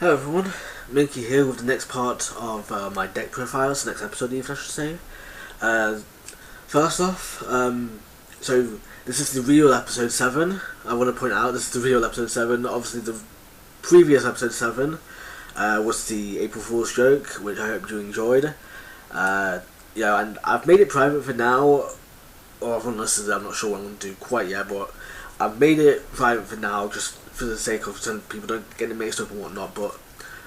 Hello everyone, Minky here with the next part of my deck profiles, the next episode even I should say. First off, so this is the real episode 7. I want to point out this is the real episode 7. Obviously the previous episode 7 was the April Fool's joke, which I hope you enjoyed. Yeah, and I've made it private for now, or unless I'm not sure what I'm going to do quite yet, but I've made it private for now just for the sake of some people don't get it mixed up and whatnot, but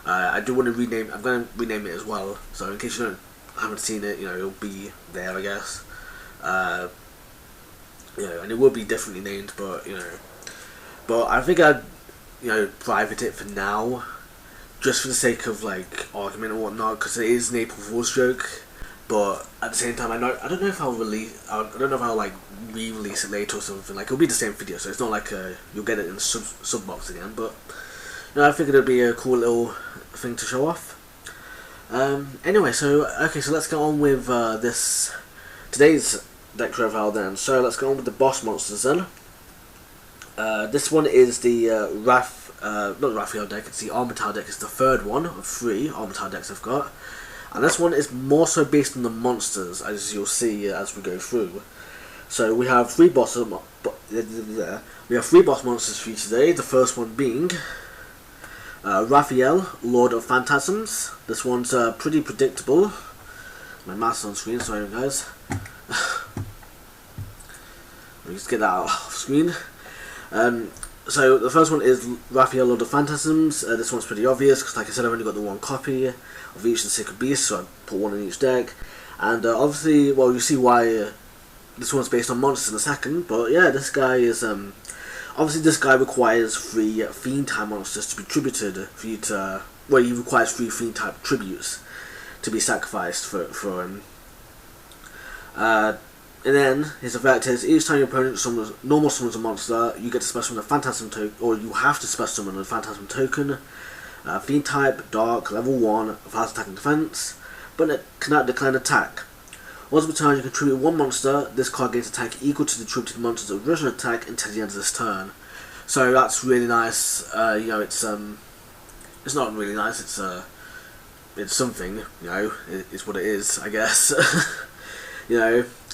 I do want to rename. I'm going to rename it as well, so in case you haven't seen it, it'll be there, I guess. And it will be differently named, but but I think I'd private it for now, just for the sake of like argument and whatnot, because it is an April Fool's joke. But at the same time, I don't know if I'll release. I don't know if I'll like re-release it later or something. Like it'll be the same video, so it's not like you'll get it in the sub box again. But I figured it'd be a cool little thing to show off. Anyway, so let's get on with today's deck profile then. So let's go on with the boss monsters then. This one is the not the Raphael deck. It's the Armityle deck. It's the third one of 3 Armityle decks I've got. And this one is more so based on the monsters, as you'll see as we go through. So we have 3 boss monsters for you today. The first one being Raphael, Lord of Phantasms. This one's pretty predictable. My mouse on screen, sorry guys. Let me just get that out off screen. So the first one is Raphael, Lord of Phantasms. This one's pretty obvious because, like I said, I've only got the one copy of each of the Sacred Beasts, so I put one in each deck. And obviously, well, you see why this one's based on monsters in a second. But yeah, this guy is obviously this guy requires 3 Fiend type monsters to be tributed for you to. Well, he requires 3 Fiend type tributes to be sacrificed for him. And then his effect is each time your opponent normal summons a monster, you get to special summon a Phantasm token, or you have to special summon a Phantasm token. Fiend type, Dark, level 1, fast attack and defense, but it cannot declare an attack. Once per turn, you contribute 1 monster. This card gains attack equal to the tributed monster's original attack until the end of this turn. So that's really nice. It's not really nice. It's something. It's what it is, I guess.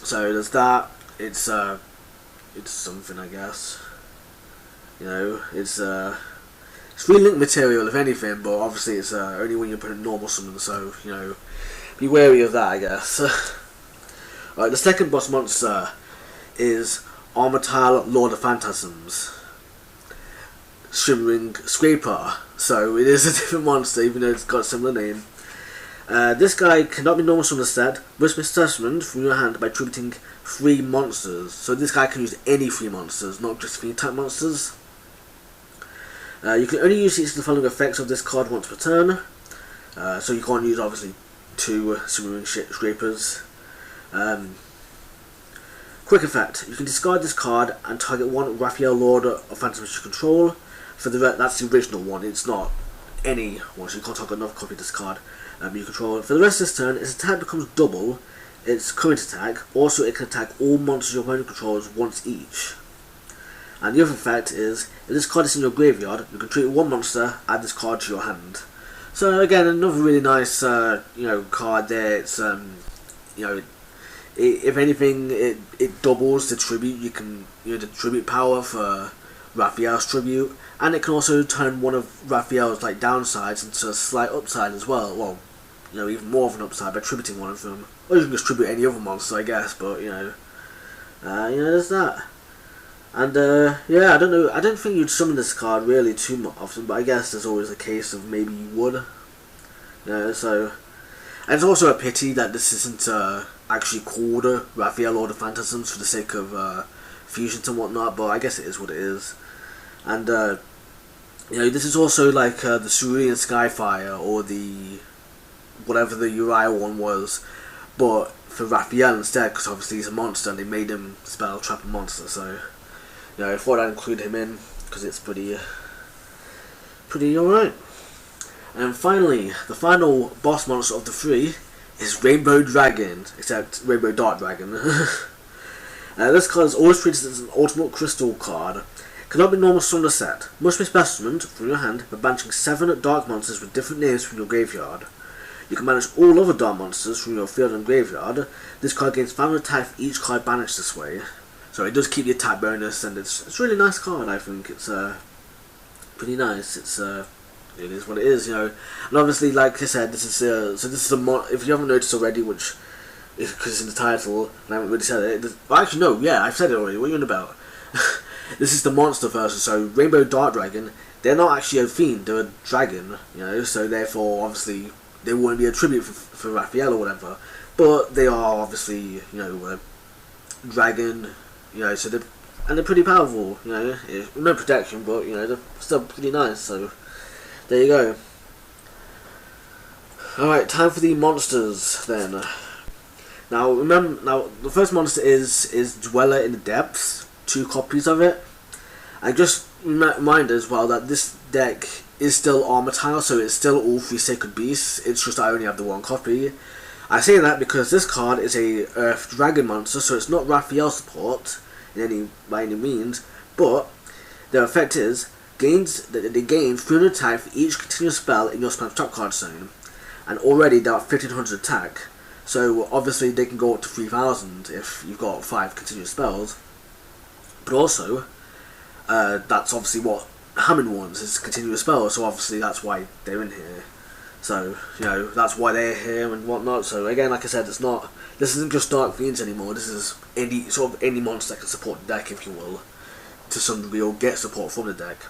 So there's that. It's something, I guess. It's free link material if anything, but obviously it's only when you put a normal summon, so be wary of that, I guess. Right, the second boss monster is Armityle, Lord of Phantasms. Shimmering Scraper. So it is a different monster, even though it's got a similar name. This guy cannot be normal summoned instead. Must be summoned from your hand by tributing 3 monsters. So this guy can use any 3 monsters, not just Fiend type monsters. You can only use each of the following effects of this card once per turn. So you can't use obviously 2 Shimmering Scrapers. Quick effect: you can discard this card and target 1 Raphael, Lord of Phantasms you control. That's the original one. It's not any one, so you can't target another copy of this card. You control. For the rest of this turn, its attack becomes double its current attack. Also, it can attack all monsters your opponent controls once each. And the other effect is, if this card is in your graveyard, you can treat 1 monster, add this card to your hand. So again, another really nice card there. It's if anything, it doubles the tribute. You can the tribute power for Raphael's tribute, and it can also turn one of Raphael's downsides into a slight upside as well. Well, even more of an upside by tributing one of them. Or you can just tribute any other monster, I guess. But there's that. And yeah, I don't know. I don't think you'd summon this card really too often, but I guess there's always a case of maybe you would. So, and it's also a pity that this isn't actually called Raphael, Lord of Phantasms, for the sake of fusions and whatnot. But I guess it is what it is. And this is also like the Cerulean Skyfire or the whatever the Uriah one was, but for Raphael instead, because obviously he's a monster and they made him spell trap a monster. So I thought I'd include him in because it's pretty alright. And finally, the final boss monster of the 3 is Rainbow Dragon, except Rainbow Dark Dragon. This card is always treated as an ultimate crystal card. Cannot be normal summoned or set. Must be specimened from your hand by banishing 7 dark monsters with different names from your graveyard. You can banish all other dark monsters from your field and graveyard. This card gains 500 attack for each card banished this way. So it does keep the attack bonus, and it's a really nice card. I think it's pretty nice. It is what it is, you know. And obviously, like I said, this is if you haven't noticed already, which is because it's in the title, and I haven't really said it. Well, actually, no, yeah, I've said it already. What are you on about? This is the monster version. So Rainbow Dark Dragon, they're not actually a fiend; they're a dragon, you know. So therefore, obviously, they wouldn't be a tribute for Raphael or whatever. But they are obviously, you know, a dragon, you know. So they're pretty powerful, you know. No protection, but you know they're still pretty nice. So there you go. Alright, time for the monsters then. Now remember, the first monster is Dweller in the Depths. 2 copies of it. And just remind as well that this deck is still Armityle, so it's still all 3 Sacred Beasts. It's just I only have the 1 copy. I say that because this card is a Earth Dragon monster, so it's not Raphael support by any means, but their effect is they gain 300 attack for each continuous spell in your spam trap card zone, and already they're at 1500 attack. So obviously they can go up to 3000 if you've got 5 continuous spells. But also, that's obviously what Hammond wants, is continuous spells, so obviously that's why they're in here. So, you know, that's why they're here and whatnot. So again, like I said, this isn't just Dark Fiends anymore, this is any monster that can support the deck, if you will, to some degree, or get support from the deck.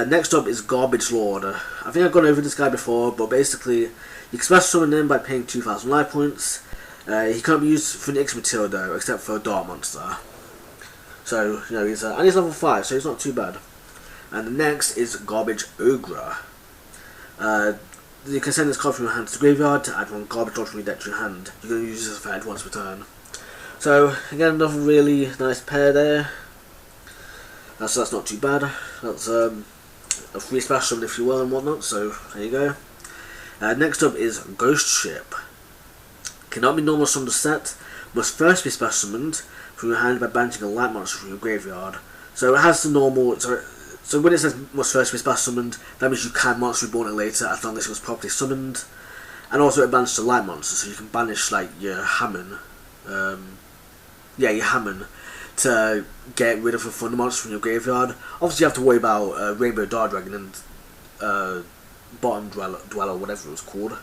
Next up is Garbage Lord. I think I've gone over this guy before, but basically, you can special summon him by paying 2000 life points. He can't be used for an X material though, except for a Dark Monster. So, you know, he's level 5, so he's not too bad. And the next is Garbage Ogre. You can send this card from your hand to the graveyard to add 1 Garbage Lord from your deck to your hand. You can use this effect once per turn. So, again, another really nice pair there. So that's not too bad. That's a free special, if you will, and whatnot, so there you go. Next up is Ghost Ship. Cannot be normal summoned or set. Must first be special summoned from your hand by banishing a light monster from your graveyard. So it has the normal. So when it says must first be special summoned, that means you can monster reborn it later as long as it was properly summoned. And also it banishes a light monster, so you can banish like your Hammond. Your Hammond to get rid of a thunder monster from your graveyard. Obviously you have to worry about Rainbow Dark Dragon and Bottom Dweller, whatever it was called.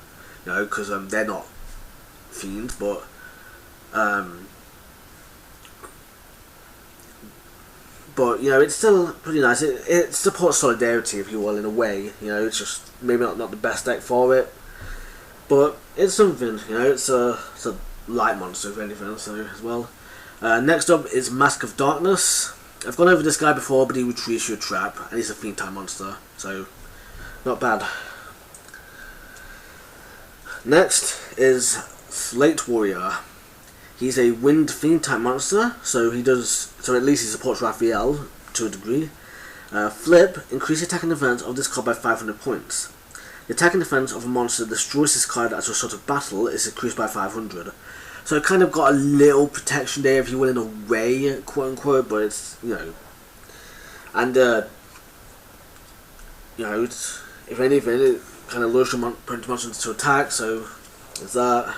You know, because they're not fiends, but you know, it's still pretty nice. It supports solidarity, if you will, in a way. You know, it's just maybe not the best deck for it, but it's something. You know, it's a light monster, if anything, so as well. Next up is Mask of Darkness. I've gone over this guy before, but he retreats your trap, and he's a fiend type monster, so not bad. Next is Slate Warrior. He's a wind fiend type monster, so at least he supports Raphael to a degree. Flip, increase the attack and defense of this card by 500 points. The attack and defense of a monster that destroys this card as a result of battle is increased by 500. So it kind of got a little protection there, if you will, in a way, quote unquote, but it's, you know, and you know, if anything, it kind of lures your monsters to attack, so there's that.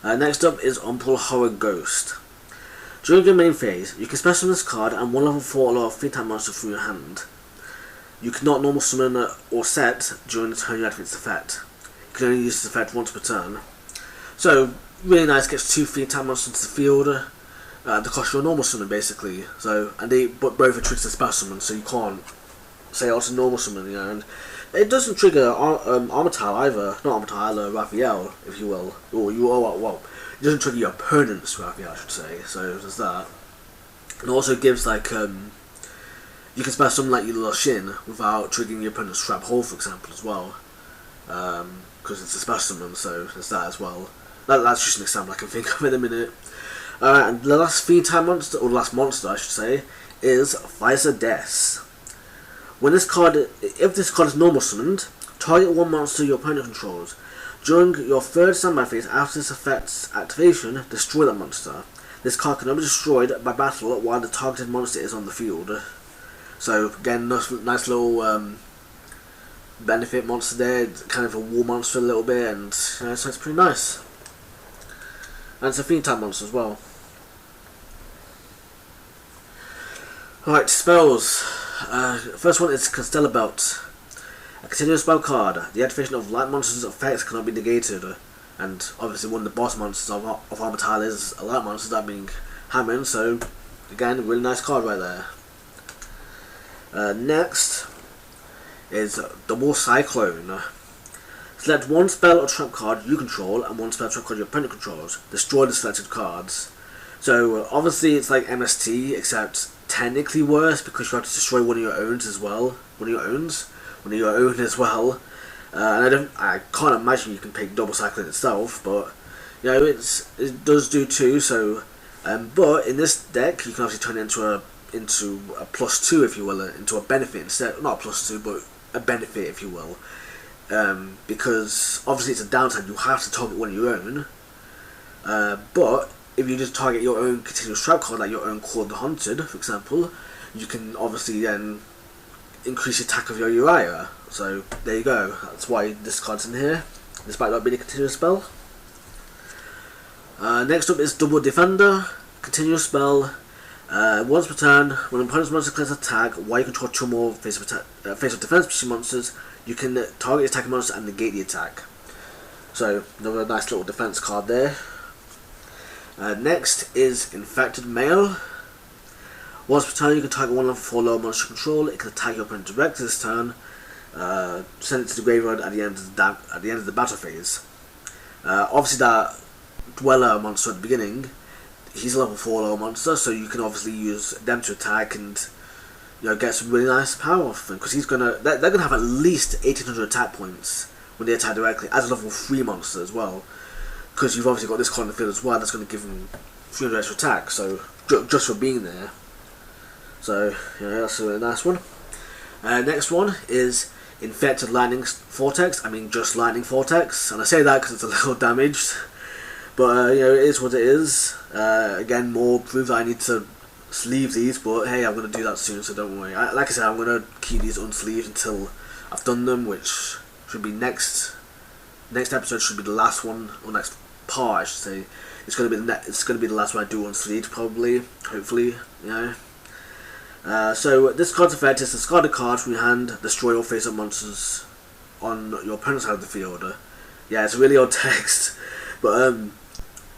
Next up is Unpull Horror Ghost. During your main phase, you can special summon this card and 1 level 4 or fiend type monster from your hand. You cannot normal summon or set during the turn you activate its effect. You can only use this effect once per turn. So, really nice, gets 2 fiend type monsters into the field. The cost of a normal summon, basically. So, and but both are triggered to special summon, so you can't say oh, it's a normal summon, you know. And it doesn't trigger Armityle either, not Armityle, Raphael, if you will. It doesn't trigger your opponent's Raphael, I should say, so there's that. And also gives, like, you can special summon, like, your little Shin without triggering your opponent's Trap Hole, for example, as well. Because it's a special summon, so there's that as well. That's just an example I can think of in a minute. And the last fiend type monster, or the last monster, I should say, is Phantasm. When this card, if this card is normal summoned, target 1 monster your opponent controls. During your 3rd standby phase after this effect's activation, destroy that monster. This card cannot be destroyed by battle while the targeted monster is on the field. So again, nice little benefit monster there, kind of a war monster a little bit, and so it's pretty nice. And it's a fiend type monster as well. Alright, spells. First one is Constellar Belt. A continuous spell card. The activation of light monsters' effects cannot be negated. And obviously one of the boss monsters of Armityle is a light monster, that being Hammond, so again, a really nice card right there. Next is Double Cyclone. Select one spell or trap card you control and one spell or trap card your opponent controls. Destroy the selected cards. So obviously it's like MST, except technically worse because you have to destroy one of your own as well. And I can't imagine you can pick Double Cyclone itself, but you know it does do too. So, but in this deck you can actually turn it into a +2, if you will, into a benefit instead. Not a +2, but a benefit, if you will. Because obviously it's a downside. You have to target one of your own. But if you just target your own continuous trap card, like your own Call of the Haunted, for example, you can obviously then increase the attack of your Uriah. So there you go. That's why this card's in here, despite not being a continuous spell. Next up is Double Defender. Continuous spell. Once per turn, when an opponent's monster declares attack, while you control 2 more face of defense machine monsters, you can target the attacking monster and negate the attack. So another nice little defense card there. Next is Infected Male. Once per turn, you can target one level 4 lower monster control. It can attack your opponent directly this turn. Send it to the graveyard at the end of the battle phase. Obviously, that Dweller monster at the beginning, he's a level 4 lower monster, so you can obviously use them to attack and get some really nice power off him, because they're gonna have at least 1800 attack points when they attack directly as a level 3 monster as well. Because you've obviously got this card in the field as well, that's going to give him 300 extra attack, so just for being there. So that's a really nice one. Next one is Infected Lightning Vortex. I mean just Lightning Vortex, and I say that because it's a little damaged, but it is what it is. Again, more proof that I need to sleeve these, but hey, I'm going to do that soon, so don't worry. Like I said, I'm going to keep these unsleeved until I've done them, which should be next episode. Should be the last one, or next part I should say. It's going to be the last one I do unsleeved, probably, hopefully. So this card's effect is discard a card from your hand, destroy all face-up monsters on your opponent's side of the field. Yeah, it's really odd text, but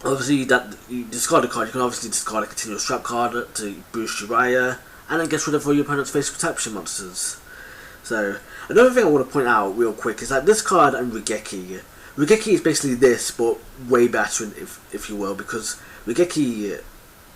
obviously that you discard a card, you can obviously discard a continuous trap card to boost Uriah, and then get rid of all your opponent's face protection monsters. So another thing I want to point out real quick is that this card and Regeki is basically this, but way better, if you will, because Regeki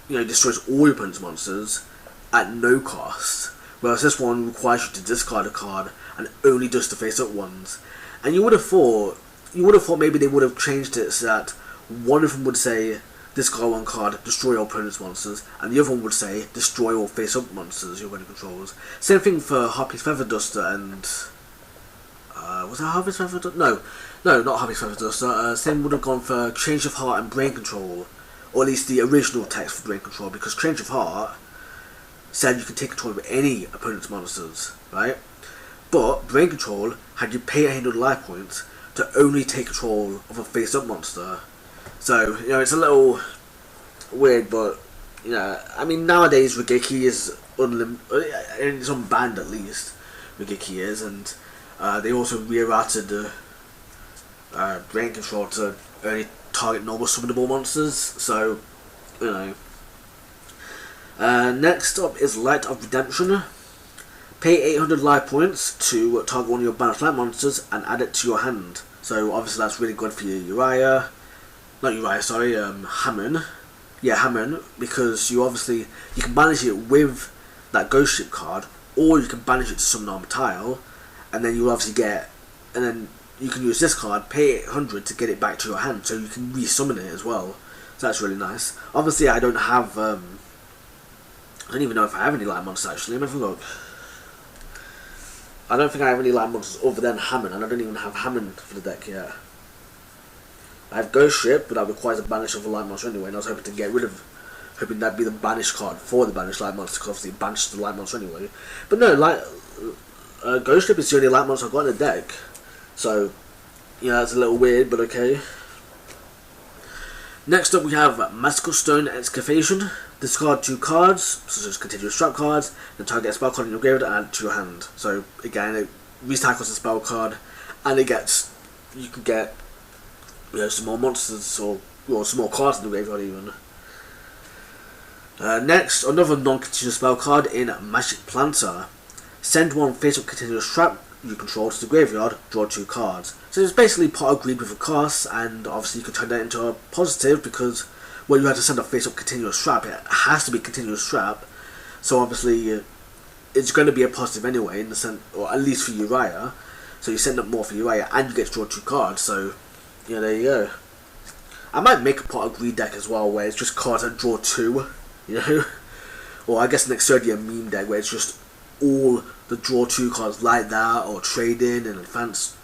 destroys all your opponent's monsters at no cost, whereas this one requires you to discard a card and only does the face-up ones. And you would have thought maybe they would have changed it so that one of them would say discard one card, destroy your opponent's monsters, and the other one would say destroy all face-up monsters your opponent controls. Same thing for Harpy's Feather Duster and was that Harpy's Feather Duster? No, not Harpy's Feather Duster. Same would have gone for Change of Heart and Brain Control, or at least the original text for Brain Control, because Change of Heart said you can take control of any opponent's monsters, right? But Brain Control had you pay 800 life points to only take control of a face-up monster. So it's a little weird, but I mean nowadays Regeki is it's unbanned at least. Regeki is, and they also rerouted the Brain Control to only target normal summonable monsters. So next up is Light of Redemption. Pay 800 life points to target one of your banished light monsters and add it to your hand. So obviously that's really good for your Hammond. Yeah, Hammond, because you can banish it with that Ghost Ship card, or you can banish it to summon Armityle, and then you can use this card, pay 800 to get it back to your hand, so you can resummon it as well. So that's really nice. Obviously I don't have I don't even know if I have any light monsters actually. Let me look. I don't think I have any light monsters other than Hammond, and I don't even have Hammond for the deck yet. I have Ghost Ship, but that requires a banish of a light monster anyway, and I was hoping to get rid of hoping that'd be the banished card for the banished light monster, because obviously it banishes the light monster anyway. But no, Ghost Ship is the only light monster I've got in the deck, so yeah, that's a little weird, but okay. Next up we have Magical Stone Excavation. Discard 2 cards, such as continuous trap cards, then target a spell card in your graveyard and add it to your hand. So again, it recycles a spell card, and you can get some more monsters or some more cards in the graveyard even. Next, another non-continuous spell card in Magic Planter. Send one face-up continuous trap you control to the graveyard, draw 2 cards. So it's basically pot agreed with a cost, and obviously you can turn that into a positive because when you have to send a face-up continuous trap, it has to be continuous trap. So obviously it's going to be a positive anyway, in the sense, or at least for Uriah. So you send up more for Uriah, and you get to draw 2 cards. So yeah, there you go. I might make a pot agreed deck as well, where it's just cards that draw 2, or I guess an Exerdia meme deck where it's just all the draw 2 cards like that, or trade in and advance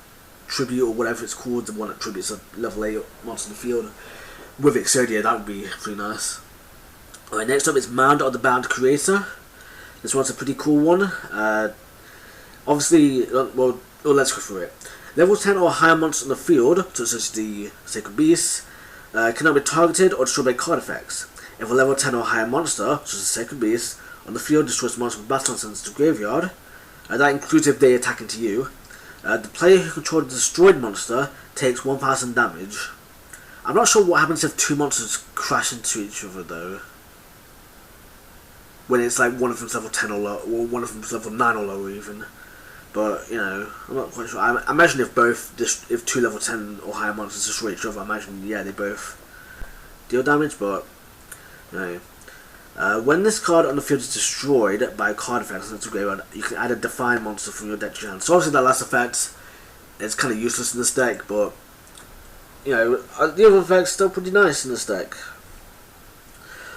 tribute or whatever it's called, the one that tributes a level 8 monster in the field. With Exerdia, that would be pretty nice. Alright, next up is Mound of the Bound Creator. This one's a pretty cool one. Obviously, well, let's go through it. Level 10 or higher monsters on the field, such as the Sacred Beast, cannot be targeted or destroyed by card effects. If a level 10 or higher monster, such as the Sacred Beast, on the field destroys monsters with battle and sends to the graveyard, that includes if they attack into you, the player who controls the destroyed monster takes 1000 damage. I'm not sure what happens if 2 monsters crash into each other though. When it's like one of them's level 10 or lower, or one of them's level 9 or lower even. But, I'm not quite sure. I imagine if 2 level 10 or higher monsters destroy each other, I imagine, yeah, they both deal damage, but, when this card on the field is destroyed by a card effect sent to the graveyard, you can add a Define monster from your deck to your hand. So obviously that last effect is kind of useless in this deck, but the other effect's still pretty nice in this deck.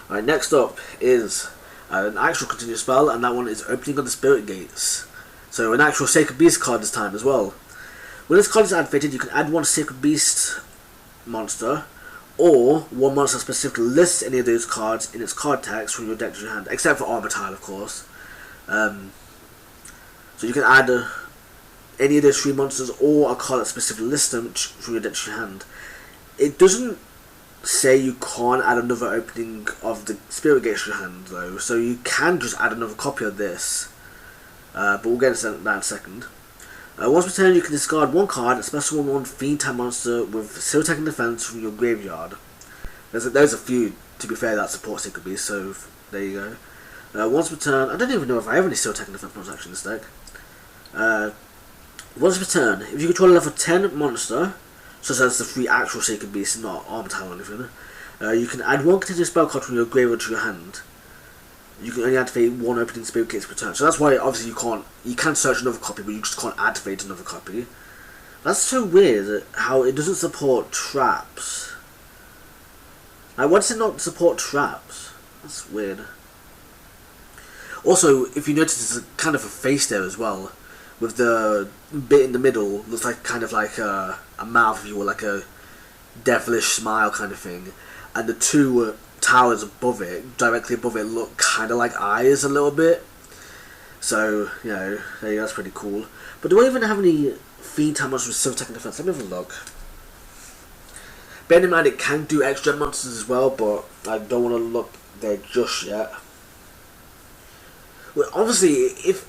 Alright, next up is an actual continuous spell, and that one is Opening of the Spirit Gates. So an actual Sacred Beast card this time as well. When this card is activated, you can add 1 Sacred Beast monster, or 1 monster specifically lists any of those cards in its card text from your deck to your hand, except for Armityle, of course. So you can add any of those 3 monsters or a card that specifically lists them from your deck to your hand. It doesn't say you can't add another opening of the Spirit Gates to your hand though, so you can just add another copy of this. But we'll get into that in a second. Once per turn, you can discard 1 card, a special 1/1 fiend type monster with 0 attack and defense from your graveyard. There's a few, to be fair, that support Sacred Beast, so there you go. Once per turn, I don't even know if I have any 0 attack and defense monsters actually in this deck. Once per turn, if you control a level 10 monster, such as the 3 actual Sacred Beasts, not Armityle or anything, you can add 1 continuous spell card from your graveyard to your hand. You can only activate 1 Opening Spirit Gates per turn. So that's why obviously you can search another copy, but you just can't activate another copy. That's so weird how it doesn't support traps. Like, why does it not support traps? That's weird. Also, if you notice, there's kind of a face there as well, with the bit in the middle looks like kind of like a mouth, if you will, like a devilish smile kind of thing, and the 2 towers above it, directly above it, look kind of like eyes a little bit. So, that's pretty cool. But do I even have any fiend type monsters with 0 attack and defense? Let me have a look. Bear in mind it can do extra monsters as well, but I don't want to look there just yet. Well, obviously, if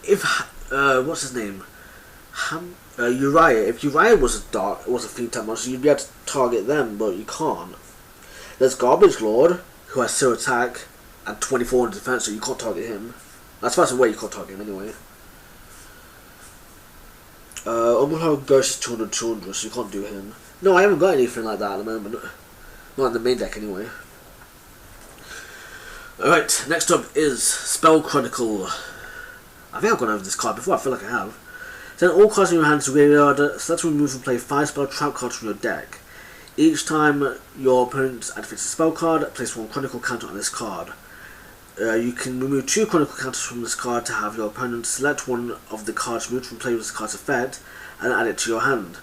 what's his name? Uriah. If Uriah was a fiend type monster, you'd be able to target them, but you can't. There's Garbage Lord, who has 0 attack and 24 in defense, so you can't target him. That's far away, you can't target him anyway. Overpower Ghost is 200, so you can't do him. No, I haven't got anything like that at the moment. Not in the main deck anyway. Alright, next up is Spell Chronicle. I think I've gone over this card before, I feel like I have. Send all cards in your hand to graveyard, select to remove and play 5 spell trap cards from your deck. Each time your opponent activates a spell card, place 1 Chronicle counter on this card. You can remove 2 Chronicle counters from this card to have your opponent select one of the cards removed from play with this card's effect and add it to your hand.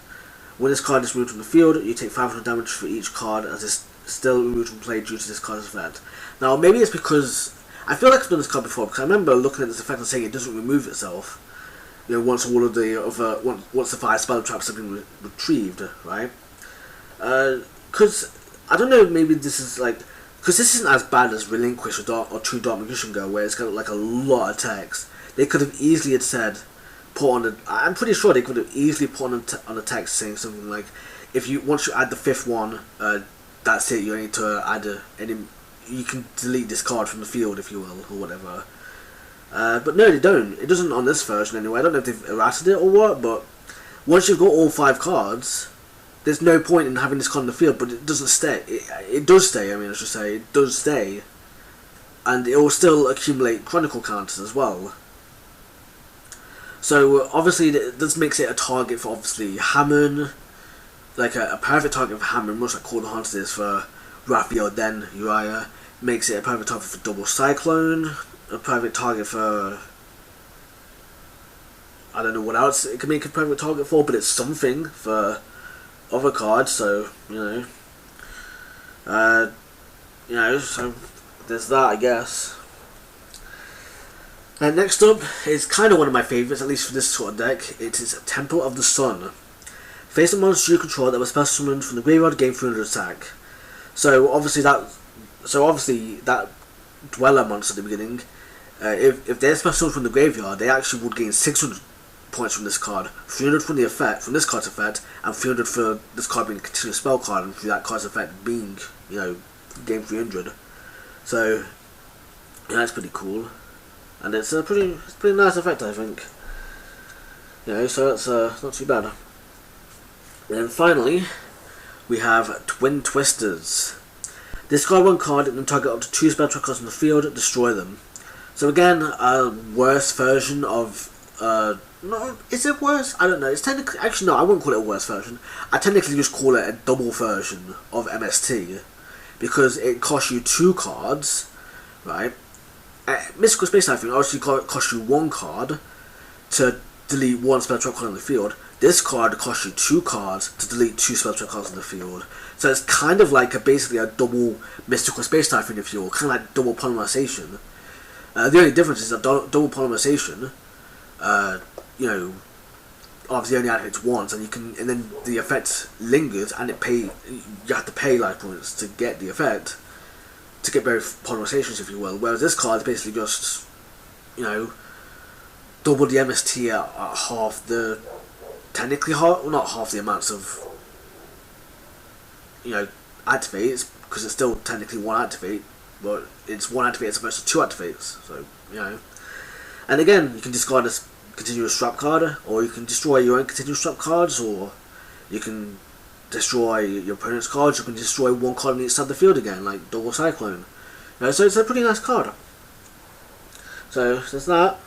When this card is removed from the field, you take 500 damage for each card as this still removed from play due to this card's effect. Now maybe it's because I feel like I've done this card before, because I remember looking at this effect and saying it doesn't remove itself. You know, once all of the other once the 5 spell traps have been retrieved, right? Because I don't know, maybe this is like, because this isn't as bad as Relinquish or True Dark Magician go, where it's got like a lot of text. They could have easily had said, I'm pretty sure they could have easily put on a text saying something like, if you once you add the 5th one, that's it. You need to add you can delete this card from the field, if you will, or whatever. But no, they don't. It doesn't on this version anyway. I don't know if they've errated it or what, but once you've got all 5 cards, there's no point in having this card in the field. But it doesn't stay. It does stay. I mean, I should say it does stay, and it will still accumulate Chronicle counters as well. So obviously this makes it a target for obviously Hammond, like a perfect target for Hammond, much like Call Haunted is for Raphael, then Uriah. Makes it a perfect target for Double Cyclone, a perfect target for, I don't know what else it can make a perfect target for, but it's something for other cards. So you know, so there's that, I guess. And next up is kind of one of my favourites, at least for this sort of deck. It is Temple of the Sun. Face a monster you control that was special summoned from the graveyard, gain 300 attack. So obviously that Dweller monster at the beginning, if they're special summoned from the graveyard, they actually would gain 600 points from this card, 300 from the effect, from this card's effect, and 300 for this card being a continuous spell card, and for that card's effect being, you know, gain 300. So yeah, that's pretty cool. And it's a pretty nice effect, I think. You know, so it's not too bad. And then finally, we have Twin Twisters. Discard 1 card and then target up to 2 spell track cards on the field, destroy them. So again, a worse version of no, is it worse? I don't know. It's technically, actually no, I wouldn't call it a worse version. I technically just call it a double version of MST, because it costs you 2 cards, right? Mystical Space Typhoon obviously costs you 1 card to delete 1 spell trap card on the field. This card costs you 2 cards to delete 2 spell trap cards on the field. So it's kind of like basically a double Mystical Space Typhoon, if you will, kind of like double polymerization. The only difference is that double polymerization, you know, obviously only activates once, and then the effect lingers, and you have to pay life points to get the effect, to get both polymerizations, if you will. Whereas this card is basically just, you know, double the MST at half the, technically not half the amounts of, you know, activates, because it's still technically 1 activate, but it's 1 activate as opposed to 2 activates. So you know, and again, you can discard this continuous trap card, or you can destroy your own continuous trap cards, or you can destroy your opponent's cards. You can destroy 1 card on each side of the field again, like Double Cyclone. You know, so it's a pretty nice card. So there's that.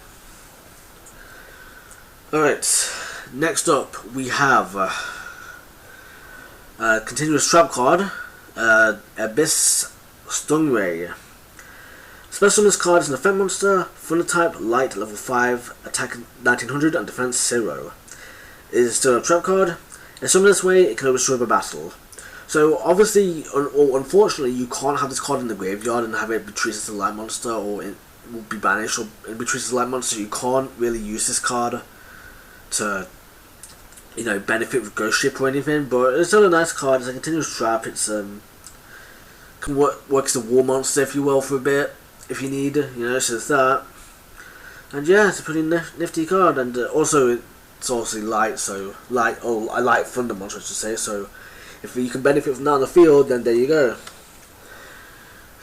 Alright, next up we have continuous trap card, Abyss Stingray. Special this card is an effect monster, Thunder type, light, level 5, attack 1900 and defense 0. It is still a trap card. In some this way, it can overthrow a battle. So obviously, or unfortunately, you can't have this card in the graveyard and have it be treated as a light monster, or it will be banished, or be treated as a light monster. You can't really use this card to, you know, benefit with Ghost Ship or anything. But it's still a nice card. It's a continuous trap. It's can work as a war monster, if you will, for a bit if you need. You know, so it's that. And yeah, it's a pretty nifty card, and also it's obviously light, so a light thunder monster, I should say. So if you can benefit from that on the field, then there you go.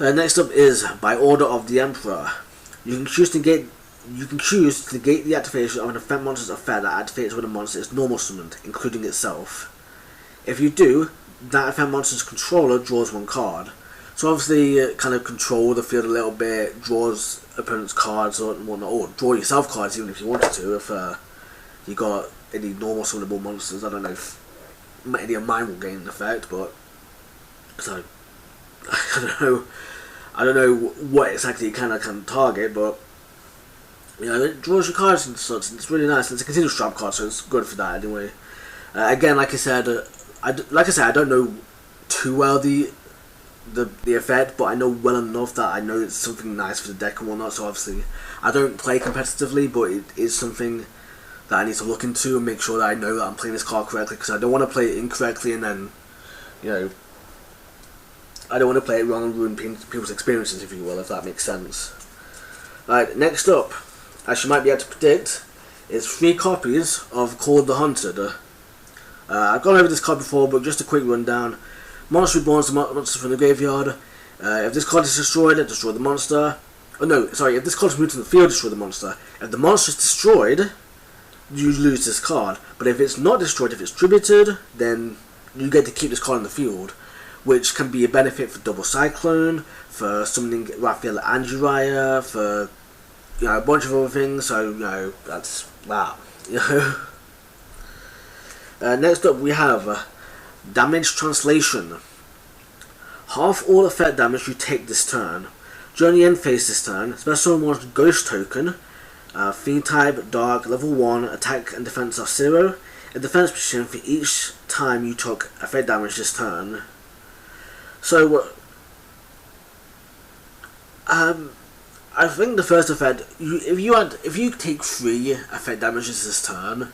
Next up is By Order of the Emperor. You can choose to negate the activation of an effect monster's effect that activates when a monster is normal summoned, including itself. If you do, that effect monster's controller draws 1 card. So obviously, kind of control the field a little bit, draws opponent's cards or whatnot, or draw yourself cards even if you wanted to. If you got any normal summonable monsters, I don't know if any of mine will gain an effect, but so I don't know what exactly it can target, but you know, it draws your cards and such, and it's really nice. It's a continuous trap card, so it's good for that anyway. Again, like I said, I don't know too well the the effect, but I know well enough that I know it's something nice for the deck and whatnot. So obviously, I don't play competitively, but it is something that I need to look into and make sure that I know that I'm playing this card correctly, because I don't want to play it incorrectly and then, you know, I don't want to play it wrong and ruin people's experiences, if you will, if that makes sense. Right, next up, as you might be able to predict, is 3 copies of Called the Hunted. I've gone over this card before, but just a quick rundown. Monster reborns the monster from the graveyard. If this card is destroyed, destroy the monster. Oh no, sorry, if this card is moved to the field, destroy the monster. If the monster is destroyed, you lose this card. But if it's not destroyed, if it's tributed, then you get to keep this card in the field, which can be a benefit for Double Cyclone, for summoning Raphael and Uriah, for, you know, a bunch of other things. So, you know, that's that. You know. Next up we have Damage Translation. Half all effect damage you take this turn. During the end phase this turn, special monster Ghost Token, Fiend type, Dark, level 1, attack and defense are 0, and defense position for each time you took effect damage this turn. So, I think the first effect, if you take 3 effect damages this turn,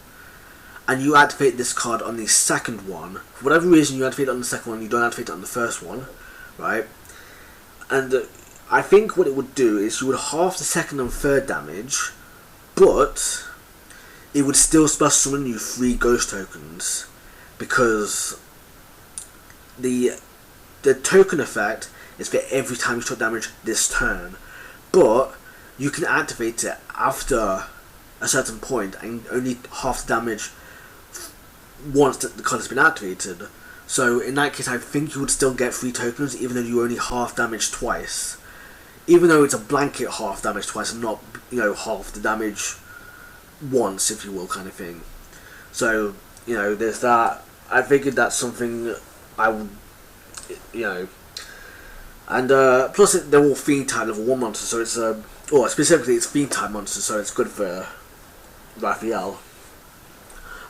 and you activate this card on the second one, for whatever reason you activate it on the second one, you don't activate it on the first one, right? And I think what it would do is you would half the second and third damage, but it would still special summon you 3 ghost tokens, because the token effect is for every time you took damage this turn, but you can activate it after a certain point and only half the damage once the card has been activated. So in that case, I think you would still get 3 tokens even though you only half damage twice, even though it's a blanket half damage twice and not, you know, half the damage once, if you will, kind of thing. So, you know, there's that. I figured that's something I would, you know, and plus they're all Fiend type level 1 monsters, so it's or specifically it's Fiend type monsters, so it's good for Raphael.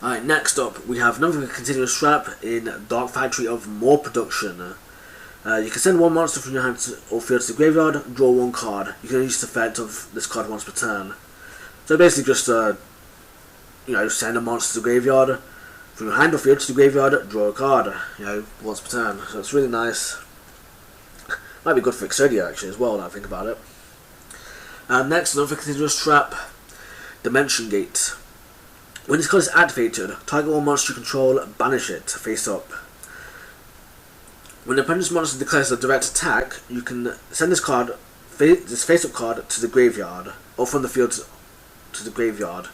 Alright, next up we have another continuous trap in Dark Factory of More Production. You can send 1 monster from your hand or field to the graveyard, draw 1 card. You can use the effect of this card once per turn. So basically just you know, send a monster to the graveyard from your hand or field to the graveyard, draw a card, you know, once per turn. So it's really nice. Might be good for Exodia actually as well, now I think about it. Next, another continuous trap, Dimension Gate. When this card is activated, target 1 monster you control, banish it face up. When the opponent's monster declares a direct attack, you can send this card, this face up card, to the graveyard, or from the field to the graveyard.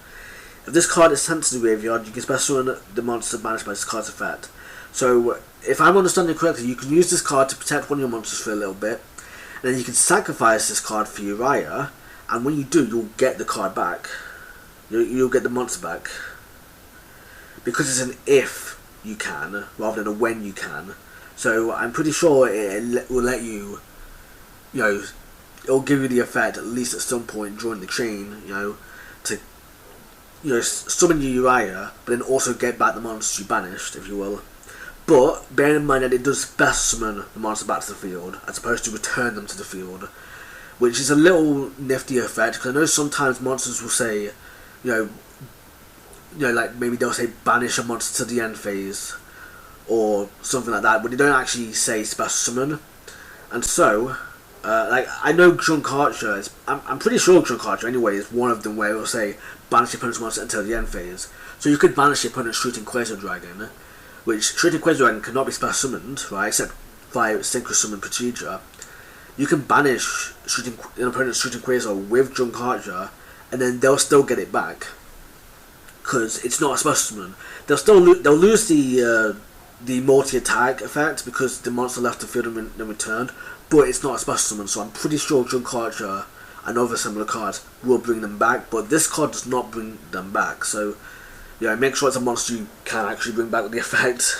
If this card is sent to the graveyard, you can special summon the monster banished by this card's effect. So, if I'm understanding correctly, you can use this card to protect one of your monsters for a little bit, and then you can sacrifice this card for Uriah, and when you do, you'll get the card back. You'll get the monster back. Because it's an if you can, rather than a when you can. So I'm pretty sure it will let you, you know, it'll give you the effect, at least at some point during the chain, you know, to, you know, summon your Uriah, but then also get back the monsters you banished, if you will. But bear in mind that it does best summon the monster back to the field, as opposed to return them to the field, which is a little nifty effect, because I know sometimes monsters will say, you know, like maybe they'll say banish a monster to the end phase, or something like that, but they don't actually say special summon. And so, like, I know Drunk Archer is, I'm pretty sure Drunk Archer anyway is one of them where it will say banish your opponent's monster until the end phase. So you could banish your opponent's Shooting Quasar Dragon, which Shooting Quasar Dragon cannot be special summoned, right, except via Synchro Summon procedure. You can banish an opponent's Shooting Quasar with Drunk Archer, and then they'll still get it back, because it's not a special summon. They'll lose the multi-attack effect because the monster left the field and then returned, but it's not a special summon, so I'm pretty sure Drunk Archer and other similar cards will bring them back, but this card does not bring them back, so yeah, make sure it's a monster you can actually bring back with the effect.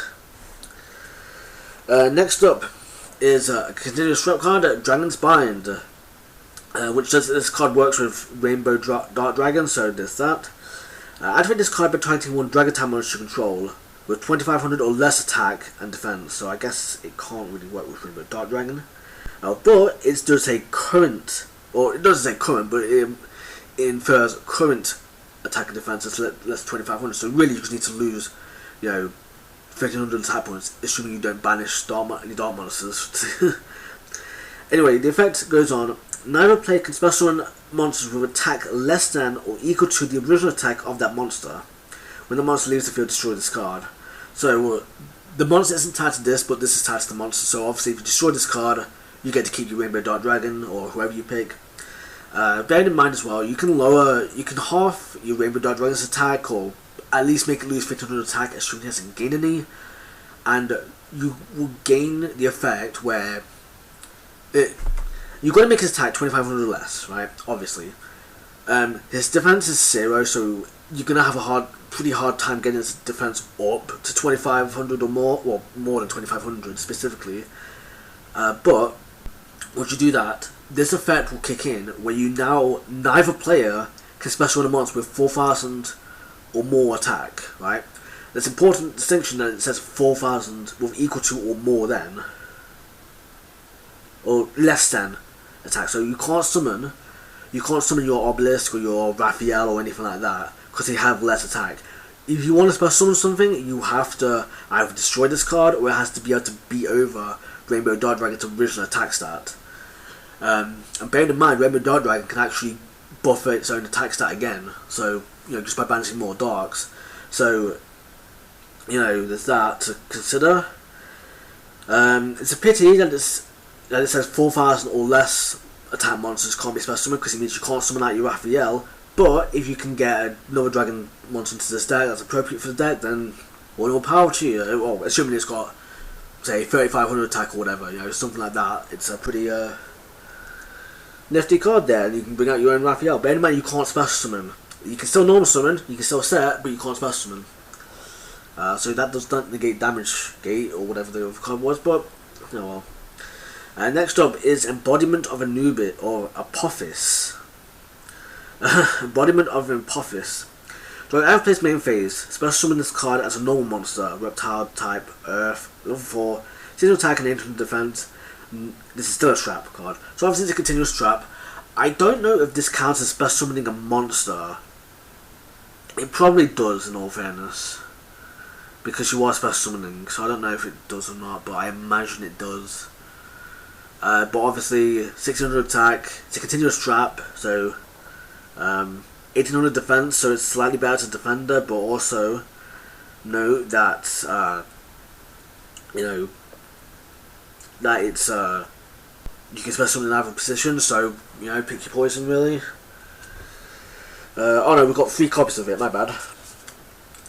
Next up is a continuous trap card, Dragon's Bind, which says that this card works with Rainbow Dark Dragon, so there's that. Activate this card by targeting 1 Dragon type monster you control. with 2500 or less attack and defense. So I guess it can't really work with Rainbow Dark Dragon. But it does say current, or it doesn't say current, but it infers current attack and defense is less 2500. So really, you just need to lose, 1300 attack points, assuming you don't banish any dark monsters. Anyway, the effect goes on. Neither player can special summon monsters with attack less than or equal to the original attack of that monster. When the monster leaves the field, destroy this card. So the monster isn't tied to this, but this is tied to the monster. So obviously, if you destroy this card, you get to keep your Rainbow Dark Dragon or whoever you pick. Bearing in mind as well, you can half your Rainbow Dark Dragon's attack, or at least make it lose 1500 attack, assuming it hasn't gained any, and you will gain the effect where you're going to make his attack 2500 less, right? Obviously, his defense is 0, so you're going to have a pretty hard time getting his defense up to 2500 or more, well, more than 2500 specifically. But once you do that, this effect will kick in where neither player can special summon a monster with 4000 or more attack, right? There's an important distinction that it says 4000 with equal to or more than, or less than attack. So you can't summon your Obelisk or your Raphael or anything like that because they have less attack. If you want to special summon something, you have to either destroy this card or it has to be able to beat over Rainbow Dark Dragon's original attack stat. And bearing in mind, Rainbow Dark Dragon can actually buffer its own attack stat again. So just by banishing more darks. So there's that to consider. It's a pity that it says 4000 or less attack monsters can't be special summoned, because it means you can't summon out your Raphael. But if you can get another dragon monster into this deck that's appropriate for the deck, then all more power to you. Well, assuming it's got, say, 3500 attack or whatever, something like that. It's a pretty nifty card there, and you can bring out your own Raphael. Bear in mind, you can't special summon. You can still normal summon, you can still set, but you can't special summon. So that does not negate damage gate or whatever the other card was, but well. Next up is Embodiment of Anubis, or Apophis. Embodiment of Apophis. During ever plays main phase, special summon this card as a normal monster, reptile type, earth, level 4, single attack and ancient defense. This is still a trap card, so obviously it's a continuous trap. I don't know if this counts as special summoning a monster. It probably does, in all fairness, because you are special summoning, so I don't know if it does or not, but I imagine it does. But obviously 1600 attack, it's a continuous trap, so 1800 defense, so it's slightly better to defender, but also note that that it's you can special summon in either position, so pick your poison really. Oh no, we've got 3 copies of it, my bad.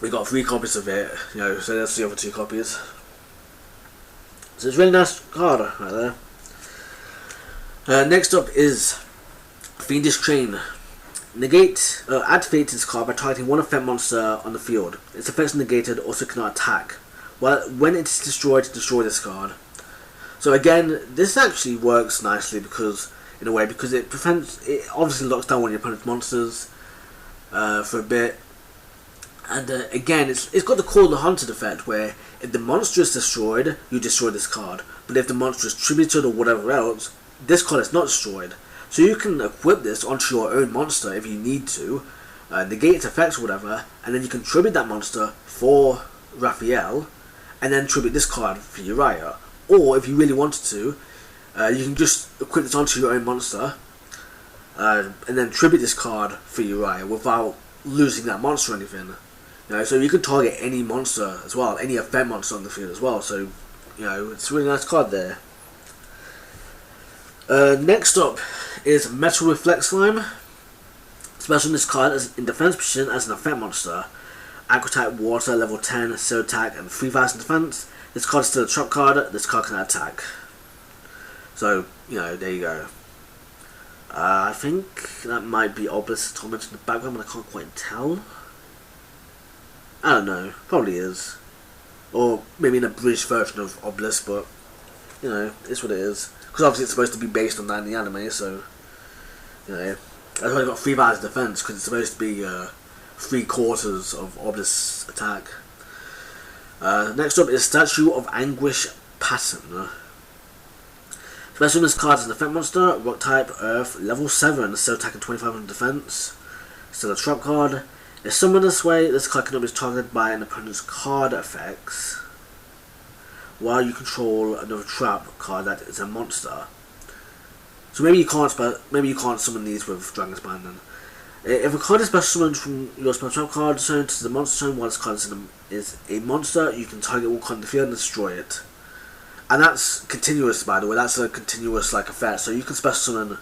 We've got 3 copies of it, so that's the other 2 copies. So it's a really nice card right there. Next up is Fiendish Chain. Negate, activate this card by targeting one effect monster on the field. Its effects negated, also cannot attack. When it is destroyed, destroy this card. So again, this actually works nicely because it obviously locks down one of your opponent's monsters for a bit. And again, it's got the Call of the Hunted effect, where if the monster is destroyed, you destroy this card. But if the monster is tributed or whatever else, this card is not destroyed. So you can equip this onto your own monster if you need to, negate its effects or whatever, and then you can tribute that monster for Raphael, and then tribute this card for Uriah. Or if you really wanted to, you can just equip this onto your own monster, and then tribute this card for Uriah without losing that monster or anything. So you can target any monster as well, any effect monster on the field as well. So it's a really nice card there. Next up is Metal Reflex Slime. Special this card in defense position as an effect monster. Aqua type water, level 10, 0 attack and 3000 defense. This card is still a trap card, this card can attack. So, there you go. I think that might be Obelisk Torment in the background, but I can't quite tell. I don't know, probably is. Or maybe in a British version of Obelisk, but, it's what it is. Because obviously it's supposed to be based on that in the anime, so, I've only got 3000 defense, because it's supposed to be 3/4 of Obelisk's attack. Next up is Statue of Anguish Pattern. Special this card is an effect monster, rock type, earth, level 7, still attacking 2500 defense. Still a trap card. If summoned this way, this card cannot be targeted by an opponent's card effects while you control another trap card that is a monster. So maybe you can't summon these with Dragon's Band then. If a card is special summoned from your special trap card zone to the monster zone while this card is a monster, you can target all card in the field and destroy it. And that's continuous, by the way. That's a continuous like effect. So you can special summon.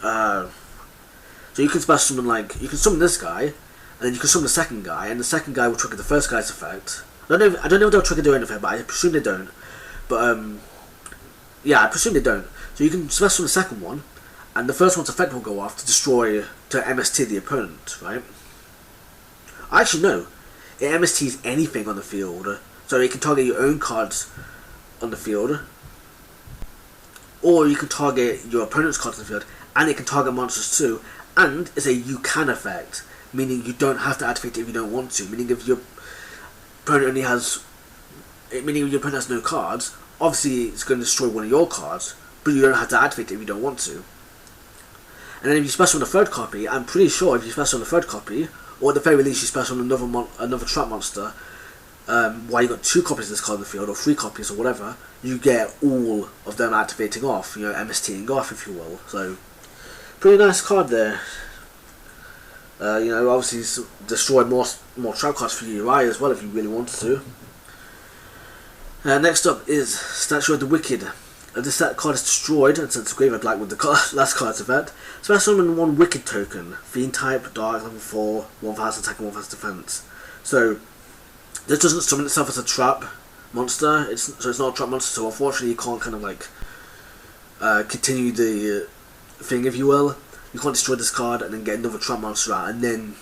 So you can special summon you can summon this guy, and then you can summon the second guy, and the second guy will trigger the first guy's effect. I don't know if they'll trigger their own effect, but I presume they don't. But yeah, I presume they don't. So you can special summon the second one, and the first one's effect will go off to destroy, to MST the opponent, right? Actually no, it MSTs anything on the field. So you can target your own cards on the field, or you can target your opponent's cards on the field, and it can target monsters too. And it's a you can effect, meaning you don't have to activate it if you don't want to. Meaning if your opponent has no cards, obviously it's going to destroy one of your cards, but you don't have to activate it if you don't want to. And then if you special on the third copy, I'm pretty sure if you special on the third copy, or at the very least you special on another trap monster, while you got 2 copies of this card in the field, or 3 copies, or whatever, you get all of them activating off, MSTing off, if you will. So, pretty nice card there. Obviously destroy more trap cards for your UI as well if you really wanted to. Next up is Statue of the Wicked. If this card is destroyed and sent to graveyard like with the last card's effect, special summon 1 Wicked token, Fiend type, Dark, level 4, 1000 attack and 1000 defense. So, this doesn't summon itself as a trap monster, so it's not a trap monster, so unfortunately you can't kind of continue the thing, if you will. You can't destroy this card and then get another trap monster out and then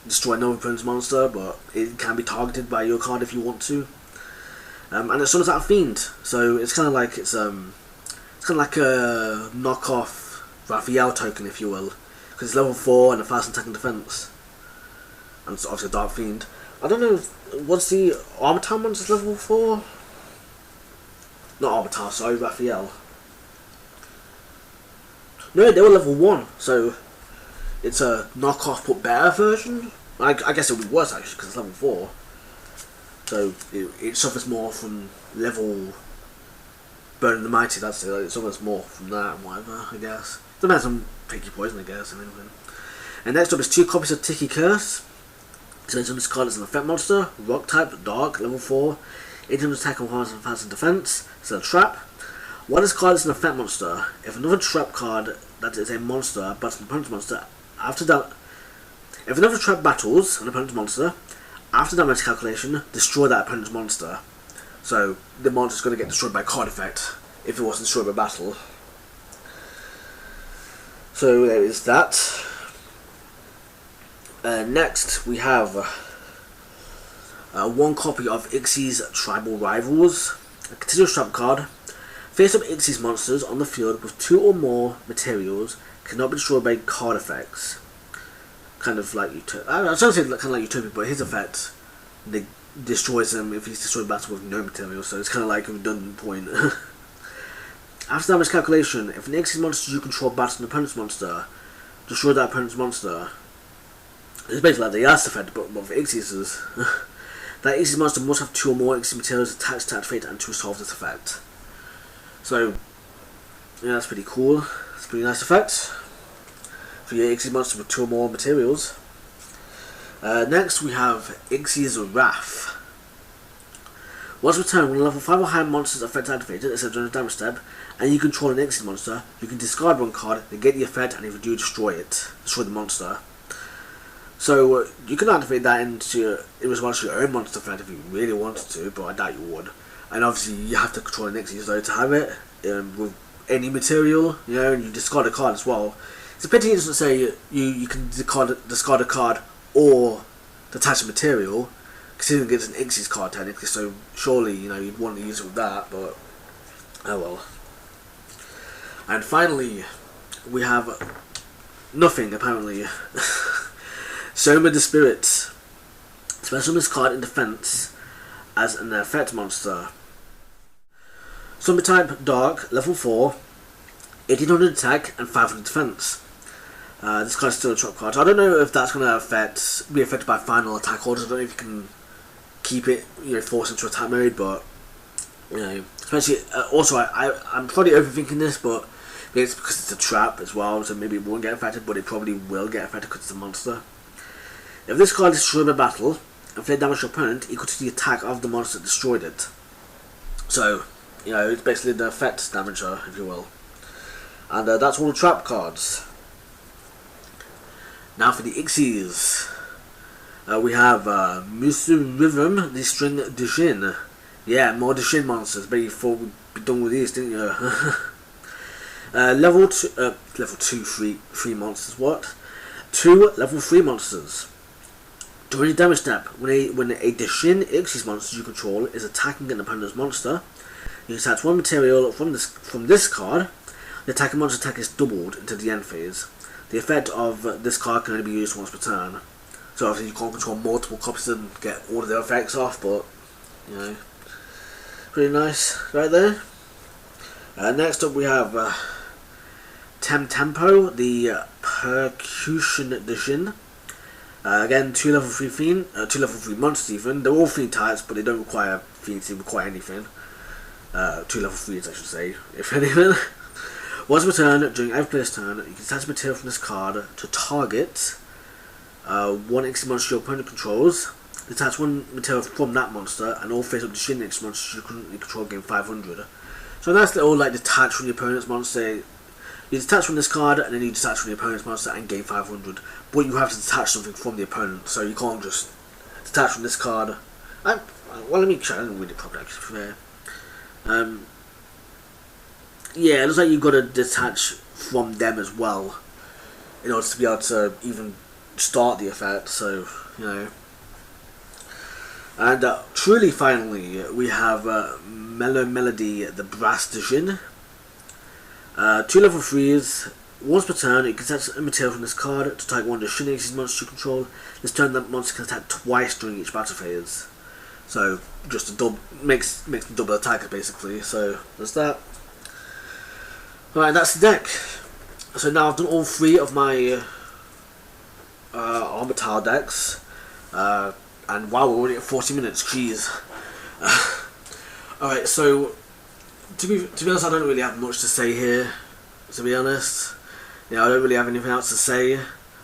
destroy another opponent's monster, but it can be targeted by your card if you want to. And it summons out a Fiend, so it's kind of like it's kind of like a knockoff Raphael token, if you will, because it's level 4 and a 1000 attack and defense, and it's obviously a Dark Fiend. I don't know, what's the Armityle monster's level 4? Not Armityle, sorry, Raphael. No, they were level 1, so it's a knockoff but better version. I guess it would be worse actually because it's level 4. So it suffers more from level Burning the Mighty, that's it. It suffers more from that and whatever, I guess. Depends on Picky Poison, I guess, and anything. And next up is 2 copies of Tiki Curse. So this card is an effect monster, rock type, dark, level 4, 800 attack and 1000 defense, it's a trap. While this card is an effect monster, if another trap card that is a monster battles an opponent's monster, if another trap battles an opponent's monster, after damage calculation, destroy that opponent's monster. So the monster is going to get destroyed by card effect if it wasn't destroyed by battle. So there is that. Next we have 1 copy of Ixie's Tribal Rivals, a continuous trap card. Face-up Ixie's monsters on the field with 2 or more materials cannot be destroyed by card effects. Kind of like Utopia. I was trying to say kind of like Utopia, but his effect destroys them if he's destroyed battle with no materials, so it's kind of like a redundant point. After damage calculation, if an Ixie's monster you control battles an opponent's monster, destroy that opponent's monster. It's basically like the last effect, but for Ixie's. That Ixie's monster must have 2 or more Ixie materials attached to activate and to resolve this effect. So, yeah, that's pretty cool. It's a pretty nice effect for your Ixie monster with 2 or more materials. Next we have Ixie's Wrath. Once returned, when a level 5 or higher monster's effect activated, except during a damage step, and you control an Ixie monster, you can discard 1 card, negate the effect, and if you do, destroy the monster. So you can activate that in response to your own monster effect if you really wanted to, but I doubt you would. And obviously you have to control an Ixie though to have it with any material, and you discard a card as well. It's a pity it doesn't say you can discard a card or detach a material, considering it's an Ixie's card technically, so surely you'd want to use it with that, but oh well. And finally we have nothing apparently. Soma the Spirit. Special this card in defense as an effect monster. Zombie type Dark, level 4, 1800 attack and 500 defense. This card is still a trap card. So I don't know if that's going to be affected by final attack orders. I don't know if you can keep it, force into attack mode, but especially also I'm probably overthinking this, but it's because it's a trap as well, so maybe it won't get affected, but it probably will get affected because it's a monster. If this card is destroyed by battle, inflict damage to your opponent equal to the attack of the monster that destroyed it. So, it's basically the effect damager, if you will. And that's all the trap cards. Now for the Ixies. We have Mr. Rhythm, the String Desync. Yeah, more Desync monsters, but you thought we'd be done with these, didn't you? Level 3 monsters, what? 2 level 3 monsters. During the damage step, when a Desync Ixies monster you control is attacking an opponent's monster, you attach one material from this card. The attacking monster attack is doubled into the end phase. The effect of this card can only be used once per turn. So obviously you can't control multiple copies and get all of their effects off, but pretty nice right there. Next up we have Tempo, the Percussion Desync. Again, 2 level 3 monsters even. They're all fiend types, but they don't require fiends to require anything. 2 level 3s I should say, if anything. Once per turn, during every player's turn, you can attach material from this card to target one X monster your opponent controls. Attach one material from that monster, and all face-up Desync X monsters you currently control gain 500. So a nice little detach from your opponent's monster. You detach from this card, and then you detach from your opponent's monster and gain 500. But you have to detach something from the opponent, so you can't just detach from this card. Well, let me try. I didn't read it properly, actually. Yeah, it looks like you've got to detach from them as well in order to be able to even start the effect, so, And truly, finally, we have Melody, the Brass Desync. 2 level 3s. Once per turn, you can attach a material from this card to target one of the Desync Ixies monsters you control. This turn, that monster can attack twice during each battle phase. So, just a makes them double attackers, basically. So, there's that. Alright, that's the deck. So now I've done all 3 of my Armityle decks. And wow, we're already at 40 minutes, jeez. Alright, so to be honest, I don't really have much to say here, to be honest. I don't really have anything else to say.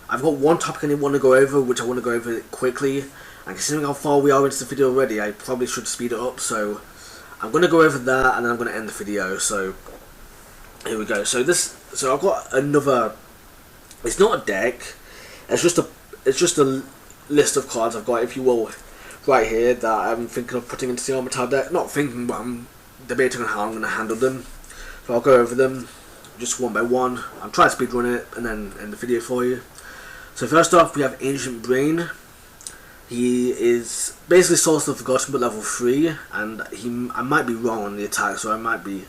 I've got one topic I want to go over, which I want to go over quickly. And considering how far we are into the video already, I probably should speed it up. So I'm going to go over that, and then I'm going to end the video. So here we go. So I've got another. It's not a deck. It's just a list of cards I've got, if you will, right here that I'm thinking of putting into the Armityle deck. Not thinking, but I'm debating on how I'm going to handle them. So I'll go over them just one by one. I'm trying to speedrun it and then end the video for you. So first off, we have Ancient Brain. He is basically Source of Forgotten, but level 3, and I might be wrong on the attack, so I might be.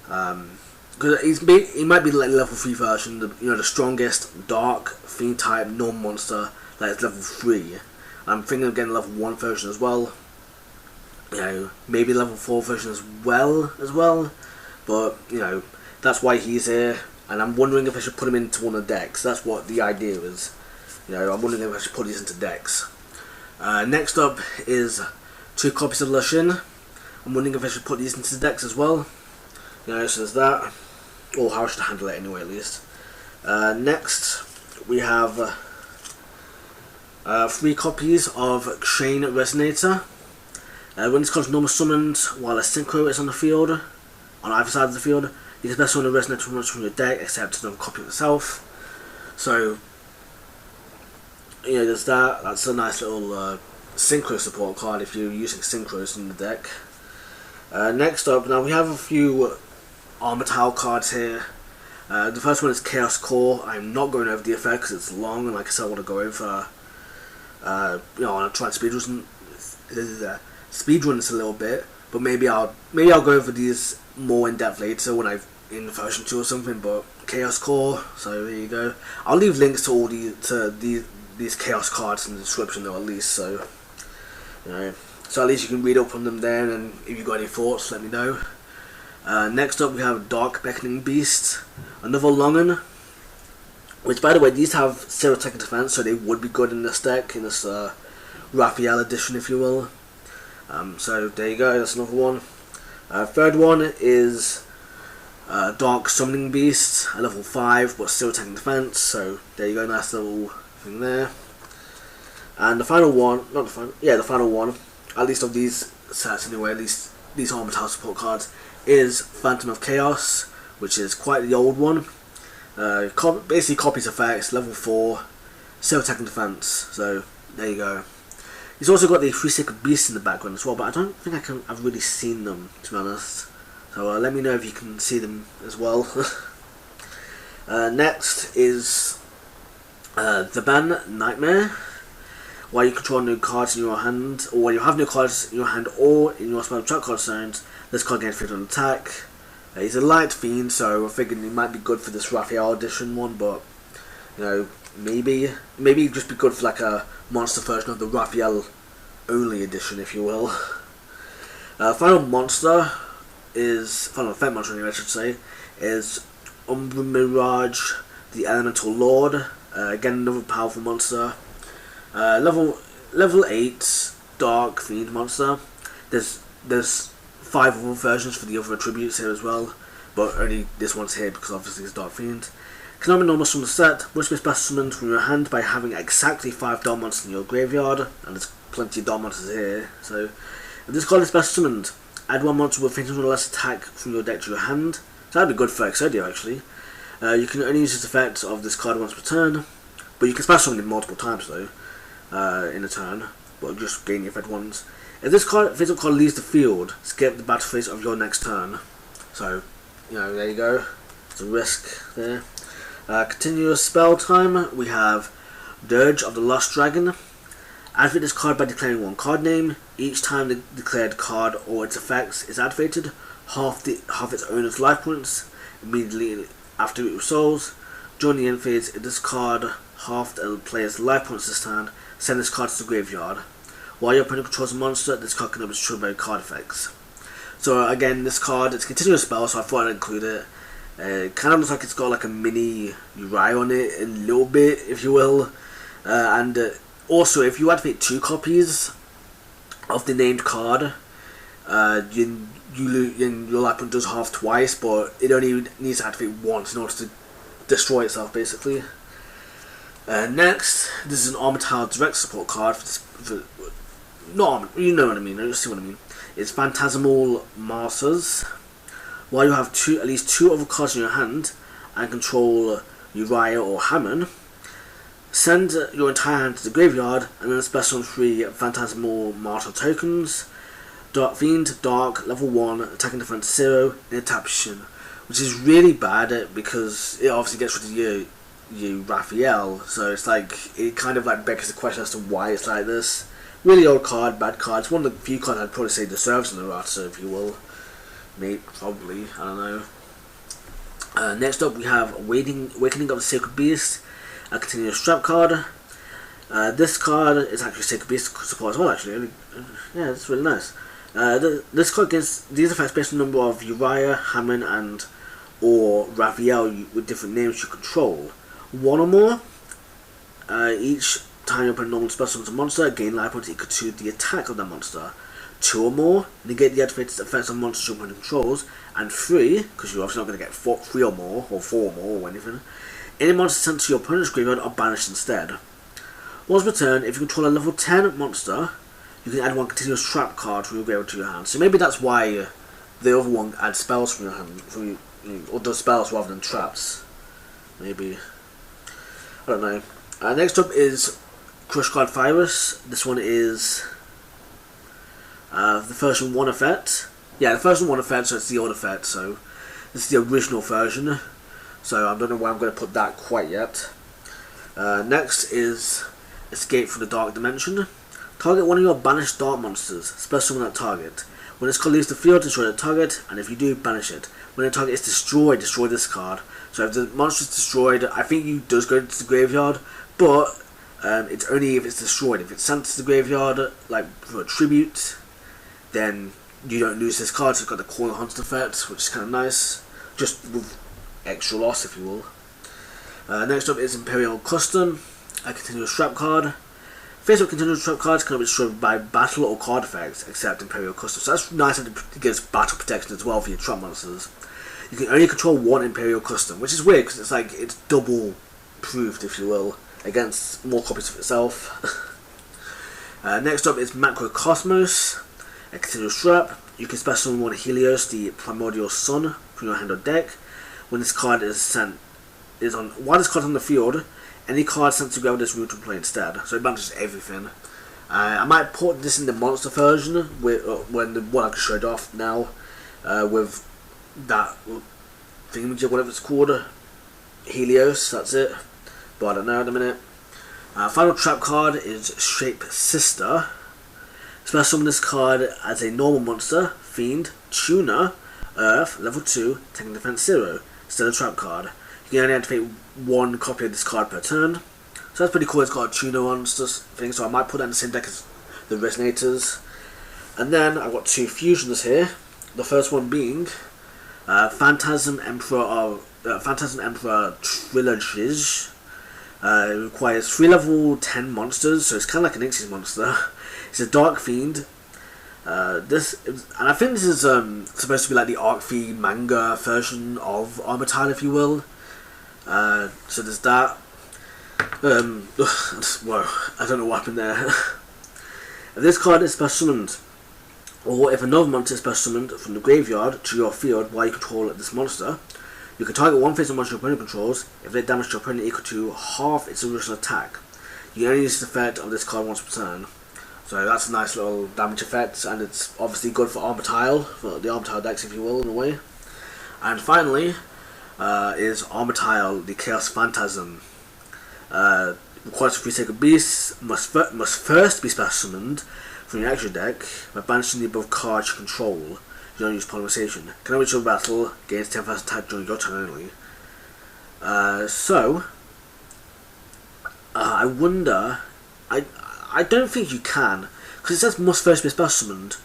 Because he might be like the level 3 version, the strongest dark fiend type normal monster that is level 3. I'm thinking of getting a level 1 version as well. Maybe level 4 version as well. But that's why he's here, and I'm wondering if I should put him into one of the decks. That's what the idea is. I'm wondering if I should put these into decks. Next up is 2 copies of Lushin. I'm wondering if I should put these into the decks as well. So there's that. Or how I should handle it anyway, at least. Next, we have 3 copies of Chain Resonator. When this card is normal summoned while a synchro is on the field, on either side of the field, you can special summon a Resonator from your deck, except another copy of itself. So, there's that. That's a nice little synchro support card if you're using synchros in the deck. Next up, now we have a few Armityle cards here. The first one is Chaos Core. I'm not going over the effect because it's long, and like I said, I want to go over. I want to try and speedrun this a little bit, but maybe I'll go over these more in depth later when I've in version 2 or something. But Chaos Core, so there you go. I'll leave links to all these Chaos cards in the description though, at least. So You know, so at least you can read up on them there, and if you've got any thoughts, let me know. Next up we have Dark Beckoning Beast, another long one, which by the way these have 0 attack and defense, so they would be good in this deck, in this Raphael edition if you will. So there you go, that's another one. Third one is Dark Summoning Beast, a level 5 but still attack and defense, so there you go, nice little thing there. And the final one, not the final, yeah, the final one, at least of these sets anyway, at least these Armityle support cards, is Phantom of Chaos, which is quite the old one. Basically copies effects, level 4, 0 attack and defense, so there you go. He's also got the 3 Sacred Beasts in the background as well, but I don't think I've really seen them, to be honest. So let me know if you can see them as well. Next is the Ban Nightmare. While you control no cards in your hand, or when you have no cards in your hand or in your spell trap card zones, this card gains 50 on attack. He's a light fiend, so I figured he might be good for this Raphael edition one, but you know, maybe he'd just be good for like a monster version of the Raphael only edition, if you will. Final effect monster anyway, I should say, is Umbra Mirage, the Elemental Lord. Again, another powerful monster. Level 8 Dark Fiend monster. There's 5 other versions for the other attributes here as well, but only this one's here because obviously it's Dark Fiend. Can only normal summon the set, which is best summoned from your hand by having exactly 5 dark monsters in your graveyard, and there's plenty of dark monsters here. So if this card is best summoned, add 1 monster with 50 or less attack from your deck to your hand. So that'd be good for Exodia actually. You can only use this effect of this card once per turn, but you can special summon it multiple times though. In a turn, but just gain the effect once. If this physical card leaves the field, skip the battle phase of your next turn. So, you know, there you go. It's a risk there. Continuous spell time. We have Dirge of the Lost Dragon. Activate this card by declaring 1 card name. Each time the declared card or its effects is activated, half its owner's life points immediately after it resolves. During the end phase, if this card half the player's life points this turn, send this card to the graveyard. While your opponent controls a monster, this card can be destroyed by card effects. So again, this card, it's a continuous spell, so I thought I'd include it. It kind of looks like it's got like a mini Uriah on it, a little bit, if you will. Also, if you activate 2 copies of the named card, your life point does half twice, but it only needs to activate once in order to destroy itself, basically. Next, this is an Armityle direct support card you know what I mean, you see what I mean. It's Phantasmal Masters. While you have at least 2 other cards in your hand and control Uriah or Hammond, send your entire hand to the graveyard and then special on 3 Phantasmal Martyr tokens. Dark Fiend, Dark, level 1, attack and defense 0, in a tap position, which is really bad because it obviously gets rid of you Raphael, so it's like, it kind of like begs the question as to why it's like this. Really old card, bad card. It's one of the few cards I'd probably say deserves an errata, if you will. Maybe, probably, I don't know. Next up we have Awakening of the Sacred Beast, a continuous trap card. This card is actually Sacred Beast support as well, actually. Yeah, it's really nice. This card gets these effects based on the number of Uriah, Hammond, and or Raphael with different names you control. 1 or more. Each time you open a normal spell summons a monster, gain life points equal to the attack of that monster. 2 or more, negate the activated effects on monsters your opponent controls. And 3, because you're obviously not going to get 3 or more, or 4 or more, or anything. Any monsters sent to your opponent's graveyard are banished instead. Once per turn, if you control a level 10 monster, you can add 1 continuous trap card from your graveyard to your hand. So maybe that's why the other one adds spells from your hand, or does spells rather than traps. Maybe. I don't know. Next up is Crush Guard Virus. This one is the version 1 effect. Yeah, the version 1 effect, so it's the old effect. So this is the original version. So I don't know why I'm going to put that quite yet. Next is Escape from the Dark Dimension. Target one of your banished dark monsters. Special summon that target. When this card leaves the field, destroy the target, and if you do, banish it. When the target is destroyed, destroy this card. So if the monster is destroyed, I think you does go to the graveyard, but It's only if it's destroyed. If it's sent to the graveyard, like for a tribute, then you don't lose this card. So it's got the Corner Hunter effect, which is kind of nice, just with extra loss, if you will. Next up is Imperial Custom, a continuous trap card. Face-up continuous trap cards can be destroyed by battle or card effects, except Imperial Custom. So that's nice, and it gives battle protection as well for your trap monsters. You can only control one Imperial Custom, which is weird because it's like it's double proofed, if you will, against more copies of itself. Next up is Macrocosmos, a continuous trap. You can special summon one Helios, the Primordial Sun, from your hand or deck. When this card is sent, while this card is on the field, any card sent to grab this route will play instead. So it manages everything. I might put this in the monster version when the one I showed off now, with that thingamajig, whatever it's called, Helios. That's it. But I don't know in a minute. Final trap card is Shape Sister. Special summon this card as a normal monster, Fiend, Tuner, Earth, level 2, taking defense 0. Still a trap card. You can only activate one copy of this card per turn. So that's pretty cool. It's got a Tuner monster thing, so I might put that in the same deck as the Resonators. And then I've got two fusions here. The first one being Phantasm Emperor Trilogies. It requires 3 level 10 monsters, so it's kind of like an Xyz monster. It's a Dark Fiend. And I think this is supposed to be like the Arc Fiend manga version of Armityle, if you will. So there's that. Whoa, I don't know what happened there. If this card is special summoned, or if another monster is special summoned from the graveyard to your field while you control this monster, you can target one face-up monster your opponent controls if they damage your opponent equal to half its original attack. You can only use the effect of this card once per turn. So that's a nice little damage effect, and it's obviously good for Armityle, for the Armityle decks, if you will, in a way. And finally is Armityle, the Chaos Phantasm. Requires 3 sacred beasts, must first be special summoned from your extra deck by banishing the above card you control. You don't use polymerization. Can only reach your battle, gains 10,000 attack during your turn only. I wonder. I don't think you can, because it says must first be special summoned.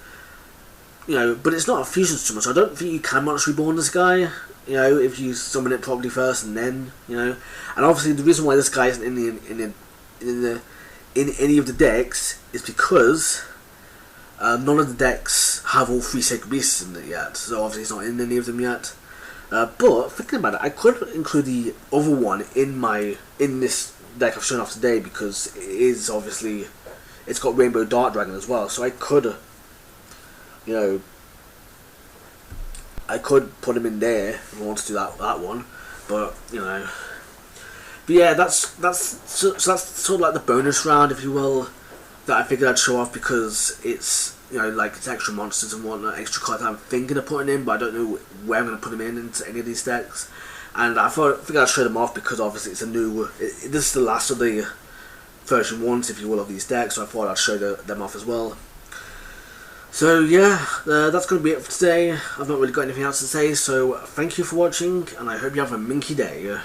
You know, but it's not a fusion summon, so I don't think you can monster reborn this guy. You know, if you summon it properly first and then, you know, and obviously the reason why this guy isn't in any of the decks is because none of the decks have all 3 sacred beasts in it yet. So obviously it's not in any of them yet. But thinking about it, I could include the other one in this deck I've shown off today, because it is obviously, it's got Rainbow Dart Dragon as well. So I could, you know, I could put him in there if I want to do that one, but you know, but yeah, that's sort of like the bonus round, if you will, that I figured I'd show off, because it's, you know, like it's extra monsters and whatnot, extra cards I'm thinking of putting in, but I don't know where I'm going to put them into any of these decks. And I figured I'd show them off because obviously it's a new, this is the last of the version 1s, if you will, of these decks, so I thought I'd show them off as well. So yeah, that's going to be it for today. I've not really got anything else to say, so thank you for watching, and I hope you have a minky day.